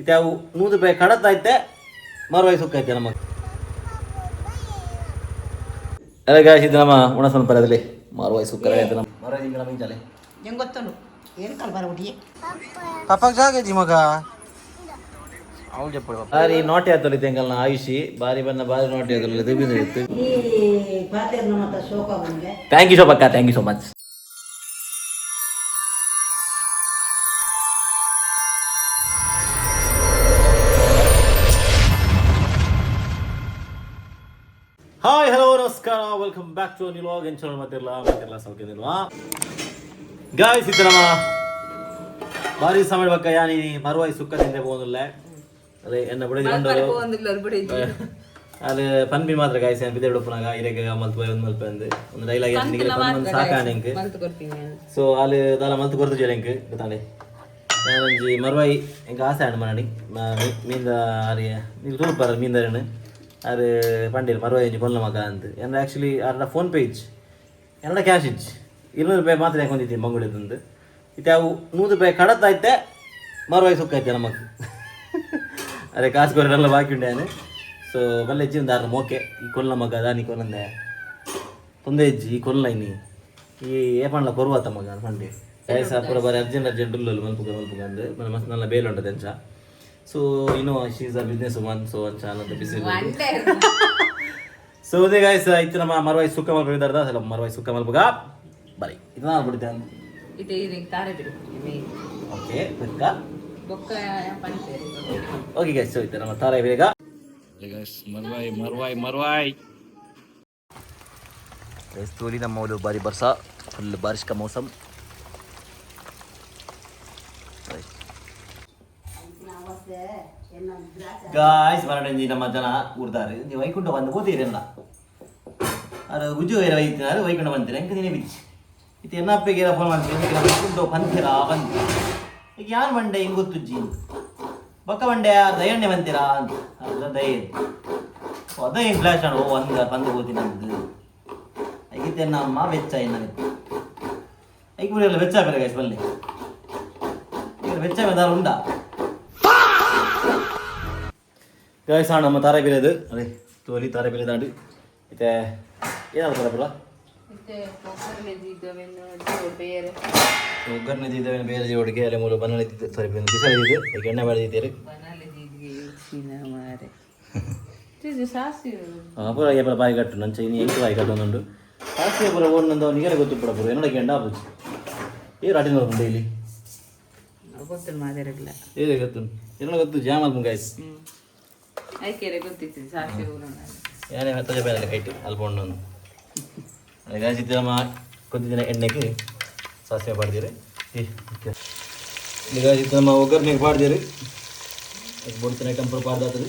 ಇತ್ತೆ ಅವು 100 ರೂಪಾಯಿ ಕಡತೈತೆ ಮರವಾಯಿ ಸುಕ್ಕ ಐತೆ ನಮಗೆ. ಅದೇ ಗಾಯ್ಸ್ ಇದು ನಮ್ಮ ಉಣಸನ ಪರದಲ್ಲಿ ಮರವಾಯಿ ಸುಕ್ಕ ಐತೆ ನಮ್ಮ ಮರವಾಯಿ ಜಿಂಗಲ ಮಿಂಚಾಲೆ ಹೆಂಗೆ ಗೊತ್ತನು ಏನು ಕಲ್ಬಾರ ಹುಡುಗಿ ಪಾಪಕ್ಕೆ ಜಾಗೇಜಿ ಮಗ ಅವಳು చెప్పడు ಬಾರಿ ನೋಟಿ ಆತೊಲಿತೆ ಎಂಗಲ್ನ ಆಯುಷಿ ಬಾರಿ ಬನ್ನ ಬಾರಿ ನೋಟಿ ಆತೊಲಿತೆ ತೆಗಿದಿತ್ತು. ಈ ಪಾತೆರ್ನ ಮತ ಶೋಕ ಬಂದೆ. ಥ್ಯಾಂಕ್ ಯು ಶೋಭಕ್ಕ, thank you so much. Hi hello ನಮಸ್ಕಾರ, welcome back to new vlog. ಎಂಚಲ ಮತ್ತಿರಲ್ಲ ಸೌಖ್ಯದಿಲ್ವಾ ಗಾಯ್ಸ್? ಇತ್ತು ನಮ್ಮ ಬಾರಿ ಸಮಯ ಬಕ್ಕ ಯಾನಿ ಮರವಾಯಿ ಸುಕ್ಕ ತಿಂದೆ പോകുന്നിಲ್ಲ. ಅದೇ ಎನ್ನ ಬಿಡಿಕೊಂಡು ಅದು ಪನ್ಪಿ ಮಾತ್ರ ಗಾಯ್ಸ್ ಏನು ಬಿದ್ದೆ ಬಿಡಪ್ಪನಾಗ ಇರೆಗ ಮಲ್ಪೋಯ್ ಒಂದು ಡೈಲಾಗ್ ಒಂದು ಸಾಕಾನೆಂಕ್ ಸೊ ಅಲ್ಲಿ ದಾಲ ಮಲ್ತು ಕೊರ್ತು ಜೇಳೆಂಕ್ ಗೊತ್ತಾಂಡೆ ഞാനഞ്ച് മറുവായി എനിക്ക് ആശയാണ് മണി മീന്ത അറിയ ನೀವು ತೋರ್ಪಾರ ಮೀಂದರನು ಅದು ಪಂಡಿರು ಮರುವಾಯಿ ಅಂಜಿ ಕೊಲ್ಲ ಮಗ ಅಂತ ಅಂದ್ರೆ ಆ್ಯಕ್ಚುಲಿ ಅರ್ಧ ಫೋನ್ ಪೇ ಇಚ್ಚು ಎಲ್ಲ ಕ್ಯಾಶ್ ಇಚ್ಚು 200 ರೂಪಾಯಿ ಮಾತ್ರ ಹಾಕೊಂಡಿದ್ದೀನಿ ಮಂಗಳೂರಿಂದ ಇತ್ತೆ ಅವು 100 ರೂಪಾಯಿ ಕಡತೈತೆ ಮರುವಾಯಿ ಸುಕ್ಕ ಐತೆ ನಮಗೆ. ಅದೇ ಕಾಸು ಕೊರೆಲ್ಲ ಬಾಕಿ ಉಂಡೆ ಸೊ ಬಲ್ಲ ಇಜ್ಜಿ ಒಂದು 6 ಮೋಕೆ ಈ ಕೊಲ್ಲ ಮಗ ದಾನಿ ಕೊಲ್ಲಂದೆ ತೊಂದರೆ ಇಜ್ಜಿ ಈ ಕೊಲ್ಲ ಇನ್ನಿ ಈ ಏಪಣ್ಣ ಕೊರುವಾತ ಮಗ ಪಂಡಿ ಗಾಯ್ಸ್ ಪೂರ ಬಾರಿ ಅರ್ಜೆಂಟ್ ಉಲ್ಲಲು ಮಲ್ಪುಗ ಅಂದು ಮಸ್ತ್ ನಲ್ಲ ಬೇಲ್ ಉಂಟು ಅಂಚ. ಸೊ ಇನ್ನು she is a business woman so ಅಂಚ ಅನ್ನೋದು ಬಿಸಿ ಸೊ ಅದೇ ಗಾಯ್ಸ್ ಇತ್ತು ನಮ್ಮ ಮರವಾಯಿ ಸುಕ್ಕ ಮಲ್ಪು ಇದ್ದಾರ್ದ ಅಸಲ ಮರವಾಯಿ ಸುಕ್ಕ ಮಲ್ಪುಗ ಬರೀ ಇದು ನಾನು ಬಿಡ್ತೆ ಅಂತ ಓಕೆ ಓಕೆ ಗೈಸ್ ಹೋಯ್ತು ನಮ್ಮ ತಾರ ಬೇಗ ಮರ್ವಾಯಿ ತೋಲಿ ನಮ್ಮ ಬಾರಿ ಬರ್ಸ ಫುಲ್ ಬಾರಿಶ್ ಕಾ ಮೌಸಮ್ ಗಾಯ್ಸ್ ಮರಡಂಜಿ ನಮ್ಮ ಜನ ಊರ್ದಾರೆ ನೀವು ವೈಕುಂಠ ಬಂದು ಕೂತೀರಲ್ಲ ಅದು ಗುಜ್ಜು ಬೇರೆ ವೈತಿನಾರು ವೈಕುಂಠ ಬಂತೀರ ಹೆಂಗೆ ನೀನೇ ಬಿಚ್ಚಿ ಇದು ಎನ್ನಪ್ಪಗೆ ಫೋನ್ ಮಾಡ್ತೀನಿ ವೈಕುಂಠ ಬಂತೀರಾ ಬಂದು ಈಗ ಯಾರು ಬಂಡೆ ಹಿಂಗೆ ಗೊತ್ತುಜ್ಜಿ ಬಕ್ಕ ಬಂಡೆ ದಯಣ್ಣೆ ಬಂತೀರಾ ಅಂತ ಅದ ದಯ ಅದ ಹಿಂಗೆ ಫ್ಲಾಶ್ ಆಡು ಒಂದು ಬಂದು ಕೂತೀನಿ ಅಂದು ಐಗಿತ್ತೆ ನಮ್ಮ ವೆಚ್ಚ ಇನ್ನ ಐಕ್ ಬಿಡಿಯಲ್ಲ ವೆಚ್ಚ ಬೇರೆ ಗಾಯ್ಸ್ ಬಲ್ಲಿ ಈಗ ವೆಚ್ಚ ಬೇದಾರ ಉಂಟಾ ಗಾಯ್ಸ್ ആണ് ನಮ್ಮ ತಾರ ಬೀರದು ಅದೇ ತೋಲಿ ತಾರ ಬೀರದಾಡು ಮತ್ತೆ ಏನಾದ್ರು ಬರಬಲ್ಲ ಒಗ್ಗರಣೆ ಇದ್ದಾವೆ ಬೇರೆ ಜೋಡಿಗೆ ಅಲ್ಲೇ ಮೂರು ಬನಾಲೆ ಸಾರಿ ಬಿಸಿಲಿದ್ದು ಈಗ ಎಣ್ಣೆ ಮಾಡಿದ್ದೀರಿ ಪೂರ ಏಪಲ ಬಾಯಿ ಕಟ್ಟು ನನ್ನ ಚೈನಿ ಎಂಟು ಬಾಯಿ ಕಟ್ಟು ಒಂದುಂಡು ಸಾಸಿವೆ ಪೂರ ಒಂದೊಂದು ನಿಗರೆ ಗೊತ್ತು ಪೂರ ಪೂರ ಏನೊಳಗೆ ಎಂಡ ಆಪುಜಿ ಏನು ರಾಟಿ ನೋಡ್ಕೊಂಡು ಡೈಲಿ ಗೊತ್ತು ಮಾದೇರಲ್ಲ ಏನೇ ಗೊತ್ತು ಏನೋ ಗೊತ್ತು ಜಾಮ್ ಆಲ್ಬಮ್ ಗಾಯ್ಸ್ ಏನೇ ಮೆತ್ತಜ ಬೇರೆ ಕೈಟು ಅಲ್ಪೊಂಡು ಅದೇ ಗಾಯ್ಸ್ ಇತ್ತು ನಮ್ಮ ಕೊಂದಿನ ಎಣ್ಣೆಗೆ ಸಾಸಿವೆ ಪಾಡ್ದಿರಿ ಈಗ ಗಾಯ್ಸ್ ನಮ್ಮ ಒಗ್ಗರಣೆಗೆ ಪಾಡ್ದಿರಿ ಬೊಡ್ತಿನ ಐಟಮ್ ಪೂರ ಪಾಡ್ದಾತದೆ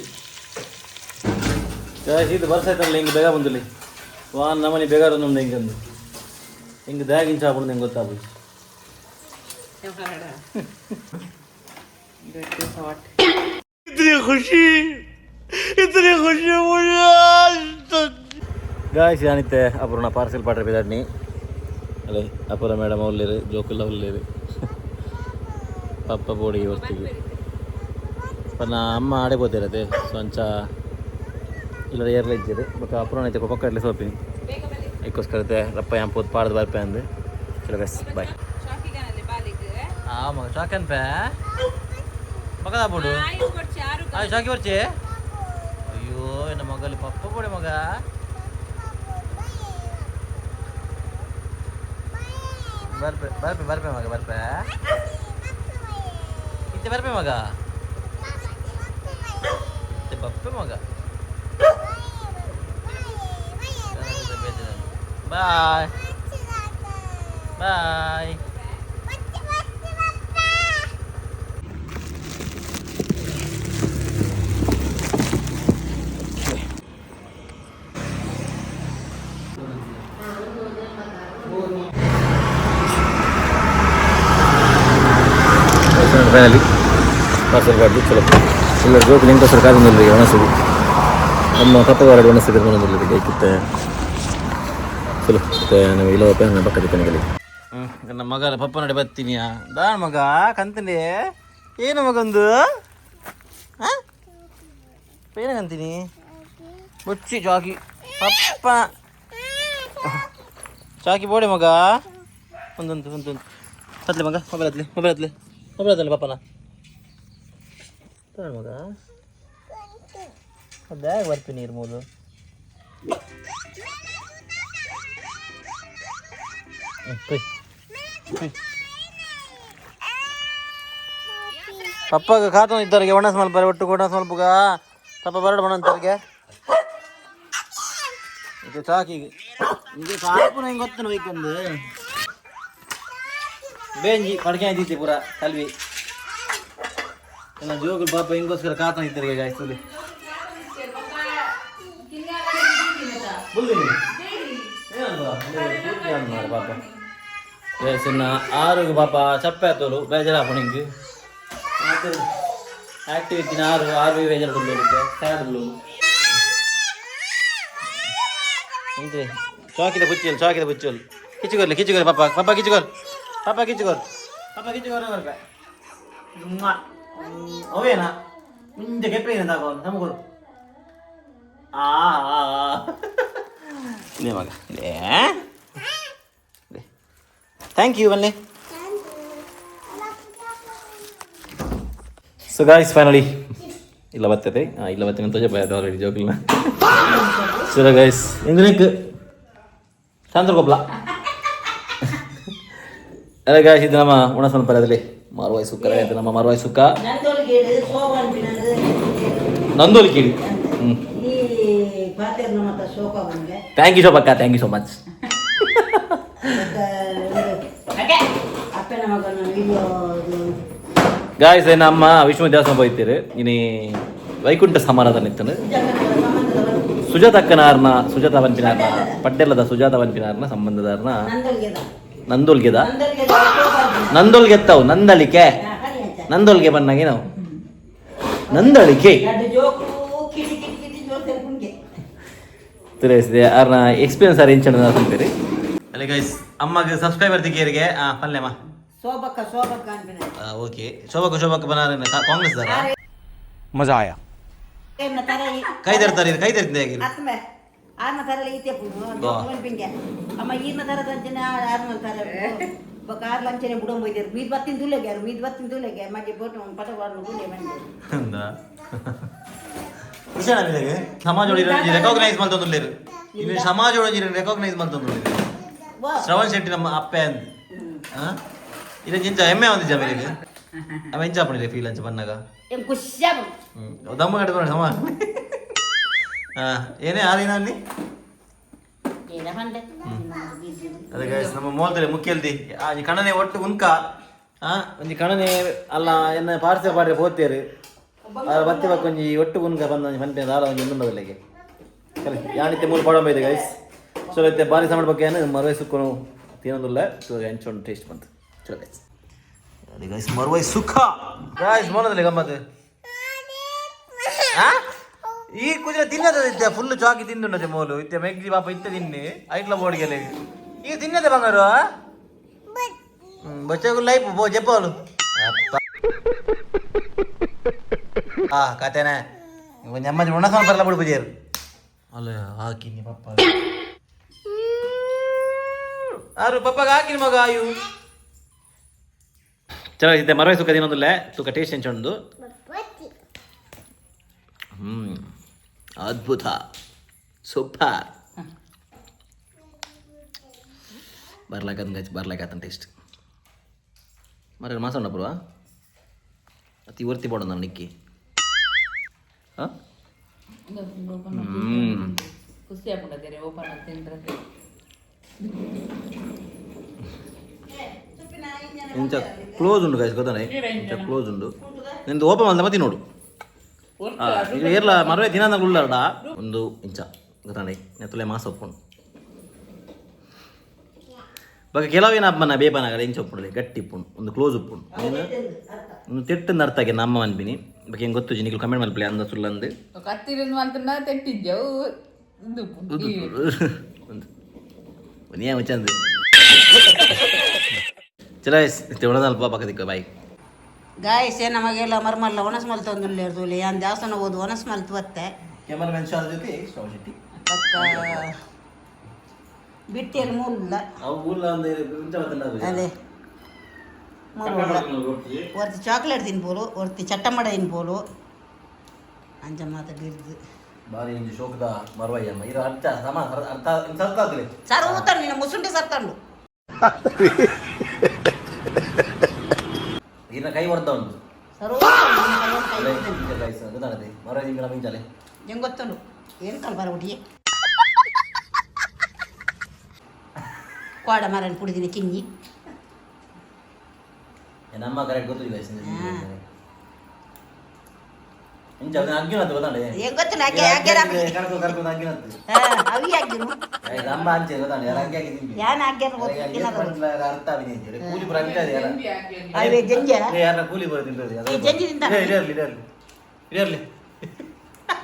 ಗಾಯ್ಸ್ ಇದು ಬರ್ಸೈತಲ್ಲ ಹಿಂಗೆ ಬೇಗ ಬಂದಿಲ್ಲ ವಾನ್ ನಮ್ಮನೆ ಬೇಗ ನಮ್ದು ಹಿಂಗೆ ಅಂದು ಹಿಂಗೆ ದಾಗಿನ ಚಾಪುಂಡು ಹೆಂಗೆ ಗೊತ್ತಾಗ್ಬೋದು इतनी खुशी मुझे गाइस यानिते अपूर्णा पार्सल पार्टी बिदाडनी अले अपूर्वा मैडम ओल्लेरे जोकुल ओल्लेरे पप्पा बोडी वस्तिगे पन्ना अम्मा आडे पोतेरते सो अंच इल्ल एर्ले इज्जेरे बट अपूर्वा नैते पक्का इल्ले सोपिनी इक्कोस्करते रप्प याम पोत पाडद बरपे अंदे चलो गाइस बाय मग शाकन पे मगदा बोडू आय शाकी वर्चे अय्यो एन्न मगल पप्पा बोडे मग ಬರ್ಪೆ ಮಗ ಬರ್ಪೆ ಇತ್ತೆ ಬರ್ಪೆ ಮಗ ಇತ್ತೆ ಬಪ್ಪೆ ಮಗ ಬಾಯ್ ಬಾಯ್ ಫೈನಲಿ ಪಾರ್ಸಲ್ ಮಾಡಿ ಚಲೋ ಇಲ್ಲ ಜೋಕ್ ಲಿಂಕ್ ಸರ್ಕಾರ ಬಂದಿಲ್ಲ ಒಣಸಿಗೆ ನಮ್ಮ ಕಪ್ಪಗಾರಡಿ ಒಣಸಿಗೆ ಬಂದಿಲ್ಲ ಬೇಕಿತ್ತೆ ಚಲೋ ಮತ್ತೆ ನಾವು ಇಲ್ಲ ರೂಪಾಯಿ ಪಕ್ಕದ ಕಣಗಲಿ ನನ್ನ ಮಗ ಪಪ್ಪ ನೋಡಿ ಬರ್ತೀನಿಯಾ ದಾ ಮಗ ಕಂತಂಡೆ ಏನು ಮಗೊಂದು ಏನಂತೀನಿ ಬುಚ್ಚಿ ಚಾಕಿ ಪಪ್ಪ ಚಾಕಿ ಬೋಡೆ ಮಗ ಒಂದೊಂದು ಹತ್ಲೆ ಮಗ ಮೊಬೈಲ್ ಹತ್ಲೆ ಪಪ್ಪನ ಮಗ ಬ್ಯಾಗ್ ಬರ್ತೀನಿ ನೀರು ಮೂಲು ಪಪ್ಪಾಗ ಖಾತ ಇದ್ದವ್ರಿಗೆ ಒಣ ಸ್ವಲ್ಪ ಬರ ಒಟ್ಟು ಕೊಡ ಸ್ವಲ್ಪಗ ಪಪ್ಪ ಬರಡು ಬಣ ಅಂತವ್ರಿಗೆ ಇದು ಚಾಕಿಗೆ ಇದು ಸಾಕು ನಂಗೆ ಗೊತ್ತನ ಬೇಕಂದು ಬೇಂಜಿ ಪಡ್ಕೆ ಆಯ್ತಿದ್ದೆ ಪೂರ ಕಲ್ವಿ ಎಲ್ಲ ಜೋಗುಲು ಪಾಪ ಹಿಂಗೋಸ್ಕರ ಖಾತ ಇದ್ದವ್ರಿಗೆ ಗಾಯ್ಸಲಿ ಪಾಪ ಸಣ್ಣ ಆರೋಗ್ಯ ಪಾಪ ಚಪ್ಪೆ ಆತೋಳು ಬೇಜಾರಪ್ಪ ನಿಂಗೆ ಆಕ್ಟಿವಿಟಿ ಆರು ಬೇಜಾರು ಸ್ಯಾಡ್ಲು ಅಂತೆ ಚಾಕಿದ ಬುಚ್ಚಲ್ ಕಿಚ್ಚುಗೋರ್ಲಿ ಪಾಪ ಕಿಚ್ಚುಗೋರ್ ಬರ್ಕ ಅವೇನಾ ಮುಂದೆ ಕೆಪ್ಪೆ ಏನಂತಾಗ ನಮಗೋರು ಮಗ ಥ್ಯಾಂಕ್ ಯು ಬನ್ನಿ ಸೊ ಗಾಯ್ಸ್ ಫೈನಲಿ ಇಲ್ಲ ಬರ್ತದೆ ಇಲ್ಲ ಬರ್ತೇನೆ ಅಂತ ಜಪ ಆಲ್ರೆಡಿ ಜೋಕಿಲ್ಲ ಸೊ ಗಾಯ್ಸ್ ಇಂಗ್ಲಿಕ್ ಶಾಂತರ್ಗೊಬ್ಲ ಅದೇ ಗಾಯ್ಸ್ ಇದು ನಮ್ಮ ಉಣಸನ ಪರದಲ್ಲಿ ಮಾರ್ವಾಯಿ ಸುಕ್ಕ ಆಯ್ತು ನಮ್ಮ ಮಾರ್ವಾಯಿ ಸುಕ್ಕ ನಂದೋಲಿ ಕೇಳಿ ಥ್ಯಾಂಕ್ ಯು ಶೋಭಕ್ಕ thank you so much guys ನಮ್ಮ ವಿಷ್ಣು ದೇವಸ್ಥಾನ ಹೋಗ್ತೀರಿ ಇನಿ ವೈಕುಂಠ ಸಮಾರಾಧನೆ ಇತ್ತು ಸುಜಾತ ವನ್ಪಿನಾರ್ನ ಪಡ್ಡೆಲ್ಲದ ಸುಜಾತ ವನ್ಪಿನಾರ್ನ ಸಂಬಂಧದಾರ್ನ ನಂದೋಲ್ಗೆತ್ತವು ನಂದೋಲ್ಗೆ ಬನ್ನಾಗೆ ನಾವು ನಂದಳಿಕೆ ತಿಳಿಸಿದೆ ಅವ್ರನ್ನ ಎಕ್ಸ್ಪೀರಿಯನ್ಸ್ ಅರೇಂಜ್ ಅಂತೀರಿ ಅಲ್ಲೇ ಗೈಸ್ ಅಮ್ಮಗೆ ಸಬ್ಸ್ಕ್ರೈಬರ್ ದಿಕ್ಕೇರಿಗೆ ಪಲ್ಯಮ್ಮ ಓಕೆ ಶೋಭಕ್ಕ ಬನಾರ ಕಾಂಗ್ರೆಸ್ ದಾರ ಮಜಾ ಆಯಾ ಕೈ ತರ್ತಾರೆ ಹೇಗೆ ಆರ್ನ ತರಲ್ಲ ಈತೆ ಪಿಂಗೆ ಅಮ್ಮ ಈರ್ನ ತರದ ಅಂಚನೆ ಆರ್ನ ತರ ಕಾರ್ ಲಂಚನೆ ಬುಡಂ ಹೋಯ್ತಾರೆ ಮೀದ್ ಬತ್ತಿನ ತುಲೆಗೆ ಮಜ್ಜೆ ಬೋಟ್ ಪಟ ಬಾರ್ನು ಗುಂಡೆ ಬಂದೆ ಸಮಾಜ ರೆಕಾಗ್ನೈಸ್ ಮಾಡ್ತಂದುಲ್ಲೇರು ಇಲ್ಲಿ ಸಮಾಜ ರೆಕಾಗ್ನೈಸ್ ಮಾಡ್ತಂದುಲ್ಲೇರು ಶ್ರವಣ್ ಶೆಟ್ಟಿ ನಮ್ಮ ಅಪ್ಪೆ ಅಂತ ಇದು ಇಂಚ ಹೆಮ್ಮೆ ಒಂದಿಜ್ಜ ಬೇರೆ ಅವ ಇಂಚ ಪಡಿದೆ ಫೀಲ್ ಅಂಚ ಬನ್ನಾಗ ದಮ್ಮ ಕಟ್ಕೊಂಡು ಸಮ ಏನೇ ಆದಿನ ಅಲ್ಲಿ ಅದೇ ಗೈಸ್ ನಮ್ಮ ಮೋಲ್ದಲ್ಲಿ ಮುಖ್ಯಲ್ದಿ ಈ ಕಣನೆ ಒಟ್ಟು ಉನ್ಕ ಒಂಜಿ ಕಣನೆ ಅಲ್ಲ ಎನ್ನ ಪಾರ್ಸೆ ಪಾಡ್ರೆ ಹೋಗ್ತೇರು ಬತ್ತಿ ಬಕ್ಕೊಂಜಿ ಒಟ್ಟು ಉನ್ಕ ಬಂದ ಬಂಟೆ ದಾರ ಒಂಜಿ ಇನ್ನೊಂದಲ್ಲಿಗೆ ಕಲಿ ಯಾನಿತ್ತೆ ಮೂರು ಪಾಡ ಬೈದೆ ಗೈಸ್ ಚಲೋ ಐತೆ ಬಾರಿ ಸಮಡ ಬಗ್ಗೆ ಮರವೈ ಸುಕ್ಕನು ತಿನ್ನೋದಿಲ್ಲ ಹೆಂಚೊಂಡು ಟೇಸ್ಟ್ ಬಂತು ಚಲೋ ಗೈಸ್ ಅದೇ ಗೈಸ್ ಮರವೈ ಸುಖ ಗೈಸ್ ಮೋನದಲ್ಲಿ ಗಮ್ಮತ್ತು ಈ ಕುದಿರ ತಿನ್ನದ ಫುಲ್ ಚಾಕಿ ತಿಂದುಂಡದೆ ಮೋಲು ಇತ್ತೆ ಮೆಗ್ಗಿ ಪಾಪ ಇತ್ತೆ ತಿನ್ನಿ ಐಟ್ಲ ಬೋಡಿಗೆಲ್ಲ ಈಗ ತಿನ್ನದೆ ಬಂಗಾರು ಬಚ್ಚಗು ಲೈಫ್ ಬೋ ಜಪ್ಪಲು ಕತೆನೆ ನೆಮ್ಮದಿ ಉಣಸಮ ಬರಲ್ಲ ಬಿಡು ಬುಜಿಯರು ಅಲ್ಲ ಹಾಕಿನಿ ಪಪ್ಪ ಆರು ಪಪ್ಪಗ ಹಾಕಿನಿ ಮಗ ಆಯು ಚಲೋ ಇದ್ದೆ ಮರವೈ ಸುಖ ತಿನ್ನೋದಿಲ್ಲ ಸುಖ ಟೇಸ್ಟ್ ಹೆಂಚೊಂದು ಅದ್ಭುತ ಸೂಪರ್ ಬರ್ಲಾಕತ್ತ ಟೇಸ್ಟ್ ಮರ ಮಾಸಣ್ಣ ಪುರುವ ಅತಿ ವರ್ತಿ ಪೋಡ ನಾವು ನಿಕ್ಕಿ ಇಂಚ ಕ್ಲೋಸ್ ಉಂಡು ಗಾಯ್ಸ್ ಗೊತ್ತಾನೆ ಇಂಚ ಕ್ಲೋಸ್ ಉಂಡು ನಿಂದು ಓಪನ್ ಮಾಡ್ದೆ ಮತ್ತೆ ನೋಡು ಇದು ಏರ್ಲ ಮರವೇ ದಿನ ಉಳ್ಳಾಡ ಒಂದು ಇಂಚ ಗೊತ್ತಾನೆ ನೆತ್ತಲೆ ಮಾಸ ಒಪ್ಪುಂಡು ಬಾಗ ಕೆಲವೇನು ಹಬ್ಬನ ಬೇಪನಾಗ ಇಂಚ ಒಪ್ಪುಂಡು ಗಟ್ಟಿ ಇಪ್ಪುಂಡು ಒಂದು ಕ್ಲೋಸ್ ಉಪ್ಪುಂಡು ಏನು ಒಂದು ತೆಟ್ಟಂದು ಅರ್ಥ ಆಗಿ ನಮ್ಮ ಅನ್ಪಿನಿ ಬಗ್ಗೆ ಹೆಂಗೆ ಗೊತ್ತು ನಿಖಿಲ್ ಕಮೆಂಟ್ ಮಲ್ಪಲೆ ಅಂದ ಸುಳ್ಳಂದು ನೀ ಮುಚ್ಚಂದು ಚಲೋ ಇತ್ತೆ ಉಳದಲ್ಪ ಪಕ್ಕ ದಿಕ್ಕ ಬಾಯಿ ಗಾಯಸೆ ನಮಗೆಲ್ಲ ಮರ್ಮಲ್ಲ ಒಣಸ್ ಮಲ್ ತಂದುಲ್ಲೇರ್ದು ಯಾನ್ ದೇವಸ್ಥಾನ ಹೋದು ಒಣಸ್ ಮಲ್ತು ಬತ್ತೆ ಕ್ಯಾಮರಾಮನ್ ಶಾಲ್ ಜೊತೆ ಶ್ರವಣ್ ಶೆಟ್ಟಿ ಬಿಟ್ಟಿಯಲ್ಲಿ ಮೂಲ ಅದೇ ಒರ್ತಿ ಚಾಕ್ಲೇಟ್ ತಿನ್ಬೋದು ಒರ್ತಿ ಚಟ್ಟಮಡ ತಿನ್ಬೋದು ಅಂಚ ಮಾತ ಬಿರ್ದು ಬಾರಿ ಇಂಜಿ ಶೋಕದ ಮರ್ವಯ್ಯಮ್ಮ ಇರೋ ಅರ್ಥ ಸಮ ಅರ್ಥ ಸರ್ತ ಆಗ್ಲಿ ಸರ್ ಊತಾನು ನಿನ್ನ ಮುಸುಂಡಿ ಸರ್ತಾಂಡು ಇನ್ನ ಕೈ ಹೊಡೆದ ಉಂಟು ಸರ್ ಗೊತ್ತಾಗತ್ತೆ ಮರ್ವಯ್ಯ ತಿಂಗಳ ಮಿಂಚಾಲೆ ಹೆಂಗೆ ಗೊತ್ತುಂಡು ಏನು ಕಾಲ್ ಬರ ಹುಟ್ಟಿಗೆ ಕೋಡ ಮರನ್ನು ಕುಡಿದಿನಿ ಕಿಂಗಿ ನಮ್ಮ ಕರೆಕ್ಟ್ ಗೊತ್ತು ಈಗ ಅಗ್ಗಿನತ್ತು ಗೊತ್ತಾಳೆ ಹೆಂಗೆ ಗೊತ್ತಿಲ್ಲ ಕರ್ಕೊಂಡು ಅಗ್ಗಿನತ್ತು ಅವಿ ಆಗಿರು ನಮ್ಮ ಅಂಚೆ ಗೊತ್ತಾಳೆ ಅಗ್ಗಿ ಆಗಿದ್ದೀನಿ ಯಾನ್ ಆಗ್ಯಾರ ಅರ್ಥ ಆಗಿದ್ದೀನಿ ಕೂಲಿ ಪುರ ಅಗ್ಗಿ ಅವೇ ಜಂಜ ಯಾರನ್ನ ಕೂಲಿ ಬರೋ ತಿಂತದೆ ಜಂಜಿ ತಿಂತಾನೆ ಇರಲಿ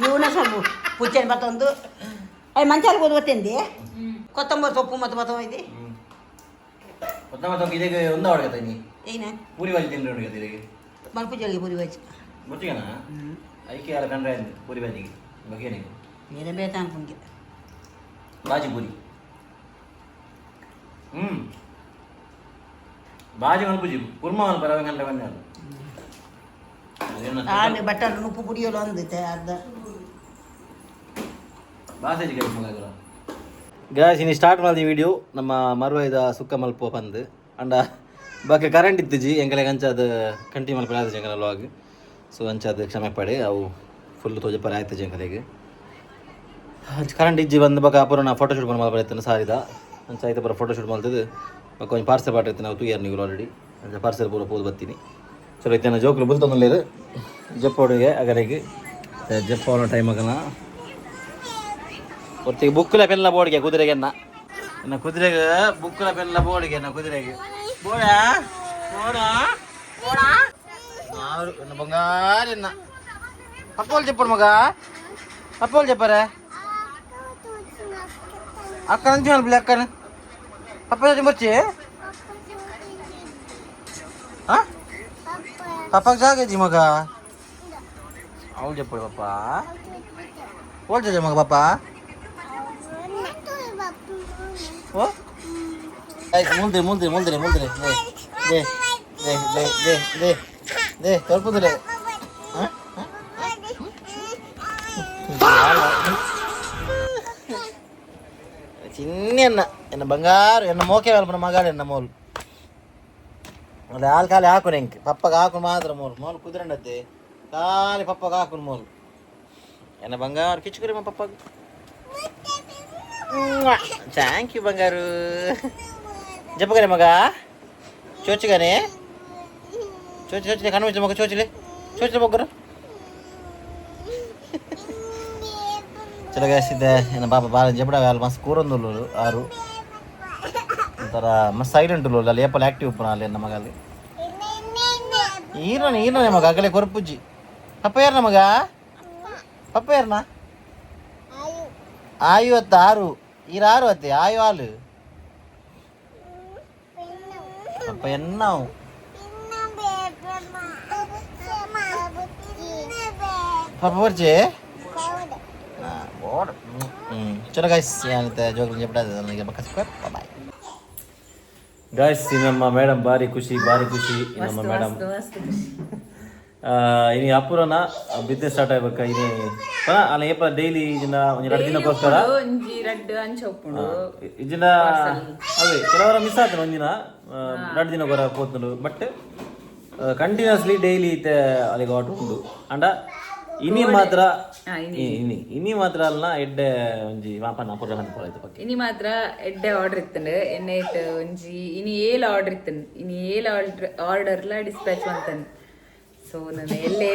ಇವನ ಸ್ವಲ್ಪ ಪುಚ್ಚನ ಮತ್ತೊಂದು ಅಯ್ಯ ಮಂಚಾಲಿಗೆ ಹೋದ್ ಗೊತ್ತೇಂದಿ ಕೊತ್ತಂಬರಿ ಸೊಪ್ಪು ಮತ್ತು ಮತ್ತೊಂದು ಕೊತ್ತಂಬರಿ ಇದಕ್ಕೆ ಒಂದು ಹೊಡಗತ್ತೆ ನೀ ಏನ ಪೂರಿ ಬಾಜಿ ತಿಂದ್ರೆ ಹೊಡಗತ್ತೆ ಇದಕ್ಕೆ ಮಲ್ಪುಜಲಿಗೆ ಪೂರಿ ಬಾಜಿ ಗೊತ್ತಿಗಣ ಐಕೆ ಯಾರ ಕಂಡ್ರೆ ಪೂರಿ ಬಾಜಿಗೆ ಬಗ್ಗೆನಿಗೆ ಬೇರೆ ಬೇತ ಅನ್ಕೊಂಡೆ ಬಾಜಿ ಪೂರಿ ಬಾಜಿ ಮಲ್ಪುಜಿ ಕುರ್ಮ ಮಲ್ಪ ರವೆ ಗಂಟೆ ಬನ್ನಿ ಆನೆ ಬಟ್ಟಲು ಉಪ್ಪು ಪುಡಿಯೋಲು ಅಂದಿತ್ತೆ ಅರ್ಧ ಬಾಸೇಜಿ ಕೈ ಮಗ ಗ್ಯಾಸ್ ಇನ್ನು ಸ್ಟಾರ್ಟ್ ಮಾಡಿದ ವಿಡಿಯೋ ನಮ್ಮ ಮರ್ವೈದ ಸುಕ್ಕ ಮಲ್ಪ ಬಂದು ಅಂಡ ಬಾಕಿ ಕರೆಂಟ್ ಇತ್ತಿಜಿ ಎಂಕಲೆ ಅಂಚದು ಕಂಟಿ ಮಲ್ಪ ಆಯ್ತು ಜಂಗಲ ಲಾಗ್ ಸೊ ಅಂಚದು ಕ್ಷಮೆ ಪಡೆ ಅವು ಫುಲ್ ತೋಜಪರ ಆಯ್ತು ಜಂಗಲೆಗೆ ಕರೆಂಟ್ ಇಜ್ಜಿ ಬಂದು ಬಾಕ ಅಪೂರ್ವ ಫೋಟೋಶೂಟ್ ಬಂದು ಮಾಡ್ಬಾರ್ದು ಸಾರಿದ ಅಂಚ ಆಯ್ತು ಬರೋ ಫೋಟೋಶೂಟ್ ಮಾಡ್ತಿದ್ದು ಬಾಕ ಒಂದು ಪಾರ್ಸಲ್ ಪಾಟಿರ್ತೀನಿ ನಾವು 2 ಇಯರ್ ನೀವು ಆಲ್ರೆಡಿ ಅಂಚ ಪಾರ್ಸಲ್ ಪೂರ ಪೋದು ಬರ್ತೀನಿ ಚಲೋ ಇತ್ತೇನ ಜೋಕ್ಲು ಬುಲ್ತೊಂದು ಜಪ್ಪೋಡಿಗೆ ಅಗಲಿಗೆ ಜಪ್ಪವನ ಟೈಮ್ ಆಗನ ಒತ್ತಿಗೆ ಬುಕ್ಕಲ ಪೆಲ್ಲ ಬೋಡಿಗೆ ಕುದುರೆಗೆ ಇನ್ನು ಕುದುರೆಗೆ ಬುಕ್ಕಲ ಪೆಲ್ಲ ಬೋಡಿಗೆ ಕುದುರೆಗೆ ಬೋಡ ಬೋಡ ಬೋಡ ಇನ್ನು ಬಂಗಾರ ಅಪ್ಪೋಲ್ చెప్పడు ಮಗ ಅಪ್ಪೋಲ್ చెప్పారా అక్కడ నుంచి మన అక్కడ పప్ప వచ్చి పప్పకి సాగేజీ మగ అవును చెప్పాడు పప్ప ఓల్చే మగ పప్ప ఓ ಮುಂದೆ ಮುಂದೆ ಮುಂದೆ ಮುಂದೆ ದೇ ದೇ ದೇ ದೇ ದೇ ದೇ ತಲುಪುದಿಲ್ಲ చిన్న ఎన్న బంగారు ఎన్న మోకే వెళ్ళిన మగాడు ఎన్న మోలు అది ఆలు ఖాళీ ఆకుని ఇంక పప్పగా ఆకుని మాత్రం మోలు మోలు కుదిరండి అది ఖాళీ పప్పగా ఆకుని మోలు ఎన్న బంగారు కిచ్చుకురి మా పప్పకు థ్యాంక్ యూ బంగారు చెప్పగానే మగా చోచుగానే చోచి కనిపించు మగ చోచులే మొగ్గరు ಚಲೋ ಗ್ಯಾಸಿದ್ದೆ ಏನು ಪಾಪ ಭಾಳ ಜಬಡ ಅಲ್ಲಿ ಮಸ್ತ್ ಕೂರೊಂದು ಆರು ಒಂಥರ ಮಸ್ತ್ ಸೈಲೆಂಟ್ ಅಲ್ಲಿ ಏಪಲ್ ಆ್ಯಕ್ಟಿವ್ ಉಪ್ಪನ ಅಲ್ಲಿ ನಮಗ ಅಲ್ಲಿ ಈರನೇ ಮಗ ಅಗಲೇ ಕೊರಪುಜ್ಜಿ ಪಪ್ಪ ಯಾರ ಮಗ ಪಪ್ಪ ಯಾರನ ಆಯು ಅತ್ತ ಆರು ಈರಾರು ಅತ್ತೆ ಆಯು ಹಾಲು ಪಪ್ಪ ಎನ್ನಾವು ಪಪ್ಪ ಬರ್ಜಿ ಚಲೋ ಗೈಸ್ ಏನಂತೆ ಜೋಗ್ಲಿ చెప్పడాది ನನಗೆ ಬಕಸ್ಕರ್ ಬಾಯ್ ಗೈಸ್ ನಮ್ಮ ಮೇಡಮ್ ಬಾರಿ ಖುಷಿ ನಮ್ಮ ಮೇಡಮ್ ಇನಿ ಅಪೂರ್ವನ ಬಿಸ್ನೆಸ್ ಸ್ಟಾರ್ಟ್ ಆಗ್ಬೇಕ ಇನಿ ಅಲ್ಲ ಏಪ ಡೈಲಿ ಇದನ್ನ ಒಂದು 2 ದಿನಕ್ಕೋಸ್ಕರ ಒಂಜಿ 2 ಅಂಚ ಉಪ್ಪುಂಡು ಇದನ್ನ ಅದೇ ಕೆಲವರ ಮಿಸ್ ಆಯ್ತು ಒಂದಿನ 2 ದಿನ ಬರ ಹೋಗ್ತನು ಬಟ್ ಕಂಟಿನ್ಯೂಸ್ಲಿ ಡೈಲಿ ಇತ್ತೆ ಅಲ್ಲಿಗೆ ಆರ್ಡರ್ ಉಂಡು ಅಂಡ ಇನಿ ಮಾತ್ರ ಅಲ್ಲ ಎಡ್ಡೆ ಒಂಜಿ ವಾಪನ ಅಪೂರ್ವ ಅಂತ ಪೋಯ್ತು ಪಕ್ಕ ಇನಿ ಮಾತ್ರ ಎಡ್ಡೆ ಆರ್ಡರ್ ಇತ್ತಂಡು ಎನ್ನೆ ಇಟ್ಟು ಒಂಜಿ ಇನಿ ಏಲ್ ಆರ್ಡರ್ ಇತ್ತಂಡು ಇನಿ ಏಲ್ ಆರ್ಡರ್ಲ ಡಿಸ್ಪ್ಯಾಚ್ ಅಂತಂದು ಸೊ ನಾನು ಎಲ್ಲೇ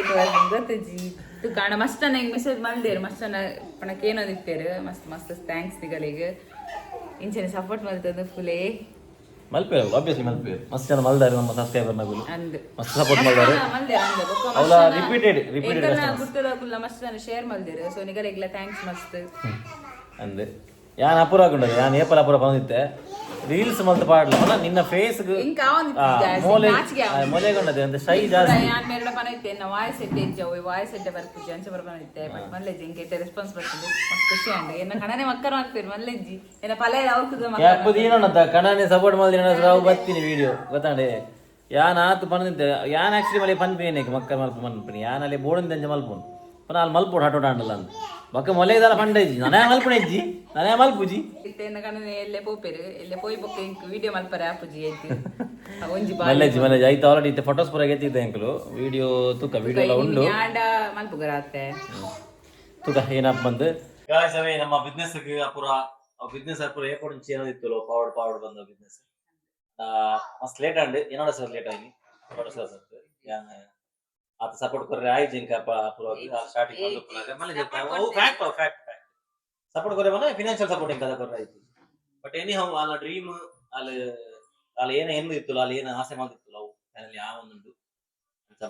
ಗೊತ್ತಜ್ಜಿ ಇದು ಕಾಣ ಮಸ್ತ್ ನಂಗೆ ಮೆಸೇಜ್ ಮಾಡಿದೇರು ಮಸ್ತ್ ಪಣಕ್ಕೆ ಏನೋ ಇತ್ತೇರು ಮಸ್ತ್ ಥ್ಯಾಂಕ್ಸ್ ನಿಗಳಿಗೆ ಇಂಚಿನ ಸಪೋರ್ಟ್ ಮಾಡ್ತಂದು ಫುಲ್ಲೇ ಮಲ್ಪೇರು ಆಬ್ವಿಯಸ್ಲಿ ಮಲ್ಪೇರು ಮಸ್ತ್ ಜನ ಮಲ್ದಾರೆ ನಮ್ಮ ಸಬ್ಸ್ಕ್ರೈಬರ್ ನಗುಲು ಮಸ್ತ್ ಸಪೋರ್ಟ್ ಮಾಡಿದ್ದಾರೆ ಅವಳ ರಿಪೀಟೆಡ್ ಗುರ್ತದಾಗುಲ್ಲ ಮಸ್ತ್ ಜನ ಶೇರ್ ಮಾಡಿದ್ದಾರೆ ಸೊ ನಿಗಲೆಗ್ಲ ಥ್ಯಾಂಕ್ಸ್ ಮಸ್ತ್ ಅಂದೆ ಯಾನ್ ಅಪೂರ್ವ ಹಾಕೊಂಡ್ರೆ ಯಾನ್ ಏಪಲ್ ಅಪೂರ್ವ ಬಂದಿತ್ತೆ ರೀಲ್ಸ್ ಮಲ್ತು ಪಾಡ್ಲ ನಿನ್ನ ಫೇಸ್ ఇంకా ಮೂಲೆ ಮೊಲೆಗೊಂಡದೆ ಅಂತ ಶೈ ಜಾಸ್ತಿ ಯಾನ್ ಮೇರಡ ಪನೈತೆ ನಾ ವಾಯ್ಸ್ ಸೆಟ್ ಇಜ್ಜವು ವಾಯ್ಸ್ ಸೆಟ್ ಬರ್ಕು ಜಂಚ ಬರ್ಬನೈತೆ ಬಟ್ ಮಲ್ಲೆಜಿ ಇಂಕೆ ರೆಸ್ಪಾನ್ಸ್ ಬರ್ತದೆ ಮಸ್ತ್ ಖುಷಿ ಅಂಡ್ ಎನ್ನ ಕಣನೆ ಮಕ್ಕರು ಆಗ್ತಿರ್ ಮಲ್ಲೆಜಿ ಎನ್ನ ಪಲೆ ಅವಕುದ ಮಕ್ಕ ಯಾಪು ದೀನೋನಂತ ಕಣನೆ ಸಪೋರ್ಟ್ ಮಾಡ್ದಿನ ರಾವ್ ಬತ್ತೀನಿ ವಿಡಿಯೋ ಗೊತ್ತಾಂಡೆ ಯಾನ್ ಆತು ಪನಂತೆ ಯಾನ್ ಆಕ್ಚುಲಿ ಮಲೆ ಪನ್ಪೇನೆ ಮಕ್ಕ ಮಲ್ಪ ಪನ್ಪನಿ ಯಾನ್ ಅಲೆ ಬೋಡನ್ ದಂಜ ಮಲ್ಪುನ್ ಪನ ಅಲ್ಲಿ ಮಲ್ಪೋಡ್ ಹಟೋಟಾಂಡಲ್ಲ ಅಂತ ಮಕ್ಕ ಮೊಲೆದಾಲ ಪಂಡೈಜಿ ನಾನೇ ಮಲ್ಪುಣೆಜ್ಜಿ ನಾನೇ ಮಲ್ಪುಜಿ ಇತ್ತೇನ ಕಣನೆ ಎಲ್ಲೆ ಪೋಪೆರು ಎಲ್ಲೆ ಪೋಯಿ ಬೊಕ್ಕ ಇಂಕ್ ವಿಡಿಯೋ ಮಲ್ಪರೆ ಆಪುಜಿ ಐತಿ ಒಂಜಿ ಮಲ್ಲೆಜ್ಜಿ ಮಲ್ಲೆಜ್ಜಿ ಐತ ಆಲ್ರೆಡಿ ಇತ್ತೆ ಫೋಟೋಸ್ ಪೂರ ಗೆತ್ತಿದ್ದೆ ಅಂಕಲು ವಿಡಿಯೋ ತುಕ ವಿಡಿಯೋ ಎಲ್ಲ ಉಂಡು ಯಾಂಡ ಮಲ್ಪುಗರಾತೆ ತುಕ ಏನಪ್ಪ ಬಂದು ಗಾಯ್ಸ್ ಅವೇ ನಮ್ಮ ಬಿಸ್ನೆಸ್ ಪೂರ ಬಿಸ್ನೆಸ್ ಪೂರ ಏಕೋಡ್ ಚೇನದಿತ್ತಲ್ಲ ಪಾವಡ್ ಬಂದ ಬಿಸ್ನೆಸ್ ಮಸ್ತ್ ಲೇಟ್ ಅಂಡ್ ಏನಾಡ ಸರ್ ಲೇಟ್ ಆಗಿ ಫೋಟೋಸ್ ಸರ್ ಯಾನ್ ಆತ ಸಪೋರ್ಟ್ ಕೊರ್ರೆ ಆಯ್ ಜಿಂಕ ಪೂರ ಸ್ಟಾರ್ಟಿಂಗ್ ಬಂದು ಪುನಃ ಮಲ್ಲೆ ಜೆಪ್ಪ ಓ ಫ್ಯಾಕ್ಟ್ ಸಪೋರ್ಟ್ ಕೊರೆ ಬನ ಫೈನಾನ್ಷಿಯಲ್ ಸಪೋರ್ಟಿಂಗ್ ಕದ ಕೊರ್ರೆ ಆಯ್ತು ಬಟ್ ಎನಿ ಹೌ ಆಲ ಡ್ರೀಮ್ ಆಲ ಏನ ಎಂದು ಇತ್ತು ಆಲ ಏನ ಆಸೆ ಮಾಡಿತ್ತು ಅವು ಫೈನಲಿ ಆ ಒಂದುಂಟು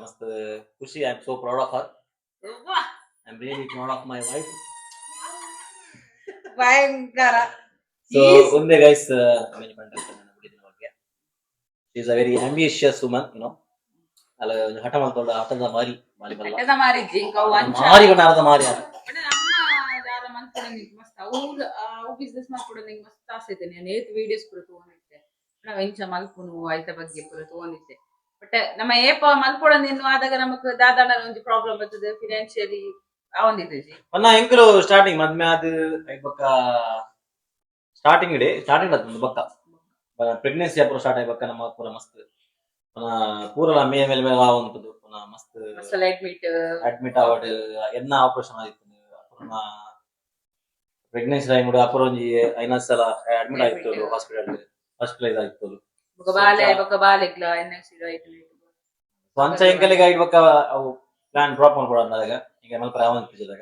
ಮಸ್ತ್ ಖುಷಿ I am so proud of her I am really proud of my wife ಭಯಂಕರ ಸೊ ಒಂದೇ ಗೈಸ್ ಮೆನಿ ಕಂಟೆಂಟ್ ನನ್ನ ಬಿಡಿನ ಬಗ್ಗೆ she is a very ambitious woman you know ಅಲ್ಲ ಹಠ ಮಾಡ್ಕೊಂಡ ಹಠದ ಮಾರಿ ಬಲ್ಲ ಹಠದ ಮಾರಿ ಜಿಂಕ ವಂಚ ಮಾರಿ ಕೊಂಡ ಮಾರಿ ಬಟ್ ನಮ್ಮ ದಾರ ಮನ್ಕೊಡಂಗೆ ಮಸ್ತ್ ಅವು ಬಿಸ್ನೆಸ್ ಮಾಡ್ಕೊಡಂಗೆ ಮಸ್ತ್ ಆಸೆ ಇದೆ ನಾನು ಏತ್ ವಿಡಿಯೋಸ್ ಪುರ ತಗೊಂಡಿದ್ದೆ ನಾವು ಎಂಚ ಮಲ್ಪುನು ಐತ ಬಗ್ಗೆ ಪುರ ತಗೊಂಡಿದ್ದೆ ಬಟ್ ನಮ್ಮ ಏಪ ಮಲ್ಕೊಡಂದು ಆದಾಗ ನಮಕ್ ದಾದಾನ ಒಂದು ಪ್ರಾಬ್ಲಮ್ ಬರ್ತದೆ ಫಿನಾನ್ಷಿಯಲಿ ಆವಂದಿದೆ ಜಿ ಪನ್ನ ಎಂಕಲು ಸ್ಟಾರ್ಟಿಂಗ್ ಮದ್ಮೆ ಅದು ಬಕ್ಕ ಸ್ಟಾರ್ಟಿಂಗ್ ಬಕ್ಕ ಪ್ರೆಗ್ನೆನ್ಸಿ ಅಪ್ಪ ಸ್ಟಾರ್ಟ್ ಆಗಿ ಬಕ್ಕ ನಮ್ಮ ಪೂರ ಮಸ್ತ್ ಪೂರ ಮೇಲೆ ಆವಂತದ್ದು ಪುನಃ ಮಸ್ತ್ ಅಡ್ಮಿಟ್ ಆವಡ್ ಎನ್ನ ಆಪರೇಷನ್ ಆಯ್ತು ಪುನಃ ಪ್ರೆಗ್ನೆನ್ಸಿ ಟೈಮ್ ಅಪರ ಒಂಜಿ 5 ಸಲ ಅಡ್ಮಿಟ್ ಆಯ್ತು ಹಾಸ್ಪಿಟಲೈಸ್ ಆಯ್ತು ಅಂಚ ಎಂಕಲಿಗೆ ಆಗಿ ಬಕ್ಕ ಅವು ಪ್ಲಾನ್ ಡ್ರಾಪ್ ಮಾಡ್ಕೊಡ ಅಂದಾಗ ಈಗ ಮಲ್ಪ ರಾವಂತ ಪಿಜದಾಗ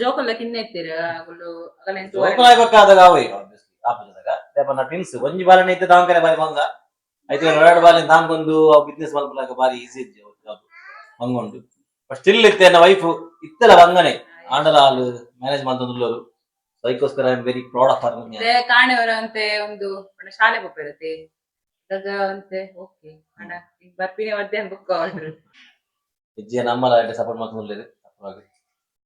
ಜೋಕಲ್ಲ ಕಿನ್ನೆತ್ತೀರ ಜೋಕಲ ಬಕ್ಕ ಆದಾಗ ಅವೇ ಆಬ್ವಿಯಸ್ಲಿ ಆಪೋಸಿದಾಗ ದೇಪನ ಟ್ವಿನ್ಸ್ ಒಂಜಿ ಬಾಲನೆ ಇತ್ತು ದಾಂಕರೆ ಬಾರಿ ಬಂದ ಐತೆ ಎರಡು ಬಾಲಿನ ದಾಂಗೊಂದು ಬಿಸ್ನೆಸ್ ಮಲ್ಪಲಾಗ ಬಾರಿ ಈಸಿ ಇದ್ದೆ ಜಾಬ್ ಹಂಗೊಂಡು ಬಟ್ ಸ್ಟಿಲ್ ಇತ್ತೆ ನನ್ನ ವೈಫ್ ಇತ್ತಲ್ಲ ಬಂಗನೆ ಆಂಡಲ ಹಾಲು ಮ್ಯಾನೇಜ್ ಮಾಡ್ತಂದ್ರು ಅದಕ್ಕೋಸ್ಕರ I am very proud of her ಕಾಣೆವರ ಅಂತೆ ಒಂದು ಶಾಲೆ ಬಪ್ಪಿರುತ್ತೆ ಅಂತೆ ಓಕೆ ಅಣ್ಣ ಈಗ ಬರ್ತೀನಿ ಮಧ್ಯಾಹ್ನ ಬುಕ್ ಆರ್ಡರ್ ಹೆಜ್ಜೆ ನಮ್ಮಲ್ಲ ಸಪೋರ್ಟ್ ಮಾಡ್ಕೊಂಡ್ಲೇದು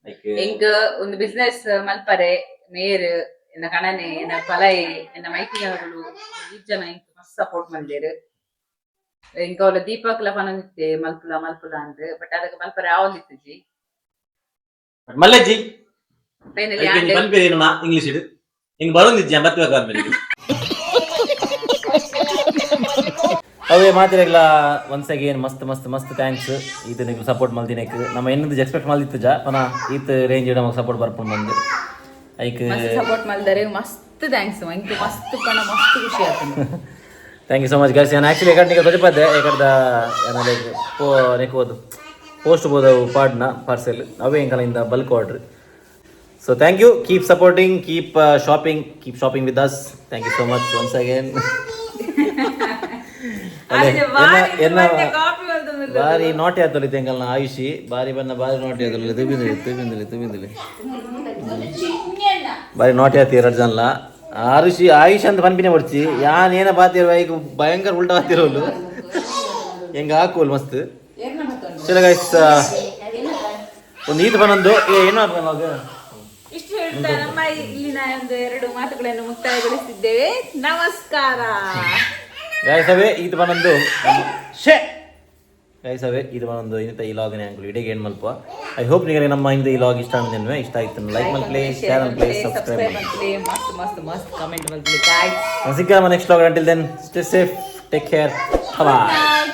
ಲೈಕ್ ಇಂಕ ಒಂದು ಬಿಸ್ನೆಸ್ ಮಲ್ಪರೆ ಮೇರ್ ಎನ್ನ ಕಣನೆ ಎನ್ನ ಪಲೈ ಎನ್ನ ಮೈಕಿನವರು ಈ ಜನ ಇಂಕ ಮಸ್ತ್ ಸಪೋರ್ಟ್ ಮಾಡಿದೇರು ಇಂಕ ಅವಳ ದೀಪಕ್ಲ ಪನಂದಿತ್ತೆ ಮಲ್ಪುಲ ಅಂತ ಬಟ್ ಅದಕ್ಕೆ ಮಲ್ಪರೆ ಆವೊಂದಿತ್ತು ಜಿ ಮಲ್ಲೆಜ್ಜಿ ಇಂಗ್ಲಿಷ್ ಇಡು ಹಿಂಗ್ ಬರೋದಿಜ್ಜಿ ಬರ್ತೀವಿ ಅವೇ ಮಾತಿರಲ್ಲ ಒನ್ಸ್ ಅಗೇನ್ ಮಸ್ತ್ ಥ್ಯಾಂಕ್ಸ್ ಇದು ನಿಮ್ಗೆ ಸಪೋರ್ಟ್ ಮಲ್ದಿನಕ್ಕೆ ನಮ್ಮ ಇನ್ನೊಂದು ಎಕ್ಸ್ಪೆಕ್ಟ್ ಮಲ್ದಿತ್ತು ಜಾ ಪುನಃ ಈತ್ ರೇಂಜ್ ನಮಗೆ ಸಪೋರ್ಟ್ ಬರ್ಕೊಂಡು ಬಂದು ಐಕ್ ಸಪೋರ್ಟ್ ಮಲ್ದರೆ ಮಸ್ತ್ ಥ್ಯಾಂಕ್ಸ್ ಇಂಕ ಮಸ್ತ್ ಪಣ ಮಸ್ತ್ ಖುಷಿ ಆಯ್ತು thank you so much guys ನಾನು ಆ್ಯಕ್ಚುಲಿ ಎಕಡೆ ತೊಡಿಪದ್ದೆ ಎಕಡ್ದ ಲೈಕ್ ನೆಕ್ಕೋದು ಪೋಸ್ಟ್ ಬೋದವು ಪಾಡ್ನ ಪಾರ್ಸೆಲ್ ಅವೇ ಇಂಕಲಿಂದ bulk order so thank you keep supporting keep shopping with us thank you so much once again ಬಾರಿ ನೋಟಿ ಆತಲ್ಲಿ ತೆಂಗಲ್ನ ಆಯುಷಿ ಬಾರಿ ನೋಟಿ ಆತಲ್ಲ ತುಂಬಿಂದಿಲಿ ಬಾರಿ ನೋಟಿ ಆತಿ 2 ಜನ ಆಯುಷ್ ಅಂತ ಪನ್ಪಿನೇ ಹೊಡ್ಚಿ ಯಾನ್ ಏನ ಬಾತಿರೋ ಈಗ ಭಯಂಕರ ಉಲ್ಟಾ ಬಾತಿರೋಲು ಹೆಂಗ ಹಾಕೋಲ್ ಮಸ್ತ್ ಚಲೋ ಗೈಸ್ ಒಂದು ಈದ್ ಬಂದೊಂದು ಏನು ಹಾಕೋದು ಇಷ್ಟು ಹೇಳ್ತಾ ನಮ್ಮ ಇಲ್ಲಿನ ಒಂದು 2 ಮಾತುಗಳನ್ನು ಮುಕ್ತಾಯಗೊಳಿಸಿದ್ದೇವೆ ನಮಸ್ಕಾರ ಗೈಸವೇ ಇದು ಬಂದೊಂದು ಇದು ಬಂದೊಂದು ಇನ್ನಿತ ಈ ಲಾಗಿನ ಅಂಕಲ್ ಇಡೀಗೆ ಏನು ಮಲ್ಪ ಐ ಹೋಪ್ ನಿಮಗೆ ನಮ್ಮ ಇಂದ ಈ ಲಾಗ್ ಇಷ್ಟ ಅಂದೇನು ಇಷ್ಟ ಆಯ್ತು ಲೈಕ್ ಮಲ್ಪ್ಲೇ ಚಾನಲ್ ಪ್ಲೇ ಸಬ್ಸ್ಕ್ರೈಬ್ ಮಸ್ತ್ ಕಮೆಂಟ್ ಮಲ್ಪ್ಲೇ ಗಾಯ್ಸ್ ಸಿಗ್ಗ next vlog until then stay safe take care ಬಾಯ್